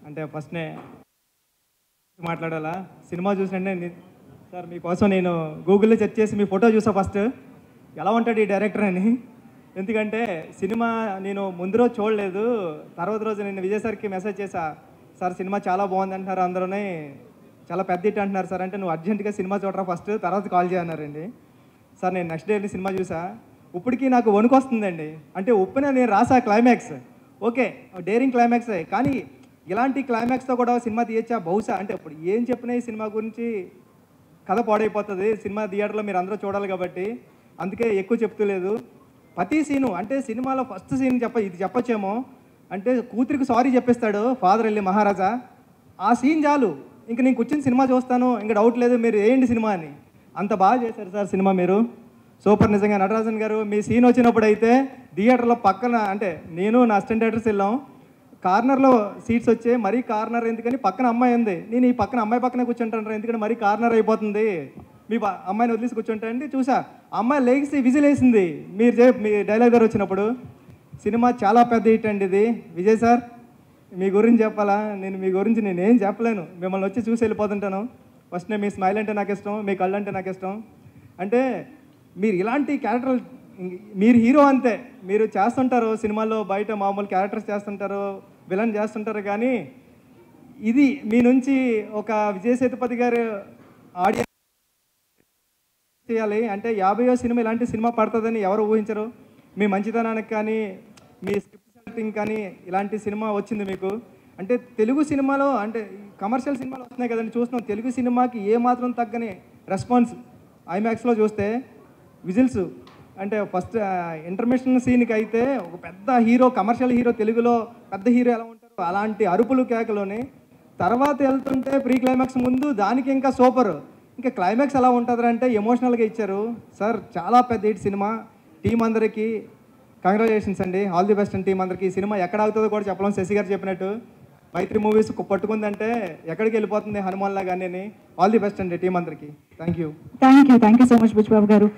అంటే ఫస్ట్నే మాట్లాడాలా cinema చూసినంటే sir మీకోసం నేను గూగుల్లో సెర్చ్ చేసి మీ ఫోటో చూసా ఫస్ట్ ఎలా ఉంటాడు ఈ డైరెక్టర్ అని. ఎందుకంటే సినిమా నేను ముందు రోజు చూడలేదు, తర్వాత రోజు నేను విజయ్ సార్కి మెసేజ్ చేశా, సార్ సినిమా చాలా బాగుంది అంటున్నారు అందరూనే, చాలా పెద్ద హిట్ అంటున్నారు సార్ అంటే, నువ్వు అర్జెంటుగా సినిమా చూడరా ఫస్ట్ తర్వాత కాల్ చేయన్నారండి. సార్ నేను నెక్స్ట్ డే సినిమా చూసా, ఇప్పటికీ నాకు వణుకు వస్తుందండి. అంటే ఉప్పునే నేను రాసా క్లైమాక్స్, ఓకే డేరింగ్ క్లైమాక్సే, కానీ ఇలాంటి క్లైమాక్స్తో కూడా సినిమా తీయచ్చా బహుశా అంటే ఇప్పుడు ఏం చెప్పినా ఈ సినిమా గురించి కథ పాడైపోతుంది. సినిమా థియేటర్లో మీరు అందరూ చూడాలి కాబట్టి అందుకే ఎక్కువ చెప్తూ లేదు. ప్రతి సీను అంటే సినిమాలో ఫస్ట్ సీన్ ఇది చెప్పొచ్చేమో అంటే కూతురికి సారీ చెప్పిస్తాడు ఫాదర్ వెళ్ళి మహారాజా, ఆ సీన్ చాలు ఇంక నేను కూర్చొని సినిమా చూస్తాను, ఇంకా డౌట్ లేదు మీరు వేయండి సినిమా అని. అంత బాగా చేశారు సార్ సినిమా, మీరు సూపర్ నిజంగా. నటరాజన్ గారు మీ సీన్ వచ్చినప్పుడు అయితే థియేటర్లో పక్కన అంటే నేను నా అసిస్టెంట్ డైరెక్టర్స్ వెళ్ళాం, కార్నర్లో సీట్స్ వచ్చాయి, మరీ కార్నర్ ఎందుకని పక్కన అమ్మాయి ఉంది, నేను ఈ పక్కన అమ్మాయి పక్కనే కూర్చుంటాను ఎందుకంటే మరీ కార్నర్ అయిపోతుంది, మీ అమ్మాయిని వదిలేసి కూర్చుంటానండి. చూసా అమ్మాయి లేచి విజిల్ వేసింది మీ డైలాగ్ గారు వచ్చినప్పుడు. సినిమా చాలా పెద్ద హిట్ అండి ఇది. విజయ్ సార్ మీ గురించి చెప్పాలా, నేను మీ గురించి నేనేం చెప్పలేను, మిమ్మల్ని వచ్చి చూసి వెళ్ళిపోతుంటాను. ఫస్ట్ మీ స్మైల్ అంటే నాకు ఇష్టం, మీ కళ్ళు అంటే నాకు ఇష్టం. అంటే మీరు ఇలాంటి క్యారెక్టర్, మీరు హీరో అంతే, మీరు చేస్తుంటారు సినిమాల్లో బయట మామూలు క్యారెక్టర్స్ చేస్తుంటారు, విలన్ చేస్తుంటారు, కానీ ఇది మీ నుంచి ఒక విజయ్ సేతుపతి గారు ఆడియన్స్ చేయాలి అంటే 50వ సినిమా ఇలాంటి సినిమా పడుతుందని ఎవరు ఊహించరు. మీ మంచితనానికి కానీ మీ స్క్రిప్ట్ సెలెక్టింగ్ కానీ ఇలాంటి సినిమా వచ్చింది మీకు. అంటే తెలుగు సినిమాలో అంటే కమర్షియల్ సినిమాలు వస్తున్నాయి కదండి చూస్తున్నాం, తెలుగు సినిమాకి ఏమాత్రం తగ్గని రెస్పాన్స్. ఐమాక్స్లో చూస్తే విజిల్స్ అంటే ఫస్ట్ ఇంటర్మిషన్ సీన్కి అయితే ఒక పెద్ద హీరో, కమర్షియల్ హీరో, తెలుగులో పెద్ద హీరో ఎలా ఉంటారో అలాంటి అరుపులు కేకలోని, తర్వాత వెళ్తుంటే ప్రీ క్లైమాక్స్ ముందు దానికి ఇంకా సూపర్, ఇంకా క్లైమాక్స్ ఎలా ఉంటుంది అంటే ఎమోషనల్గా ఇచ్చారు సార్. చాలా పెద్ద హిట్ సినిమా. టీం అందరికీ కంగ్రాచులేషన్స్ అండి, ఆల్ ది బెస్ట్ అండి టీం అందరికీ. ఈ సినిమా ఎక్కడ అవుతుందో కూడా చెప్పలేం, శశి గారు చెప్పినట్టు మైత్రి మూవీస్ పట్టుకుందంటే ఎక్కడికి వెళ్ళిపోతుంది హనుమాన్లా కానీ. ఆల్ ది బెస్ట్ అండి టీం అందరికీ. Thank you so much Buchibabu గారు.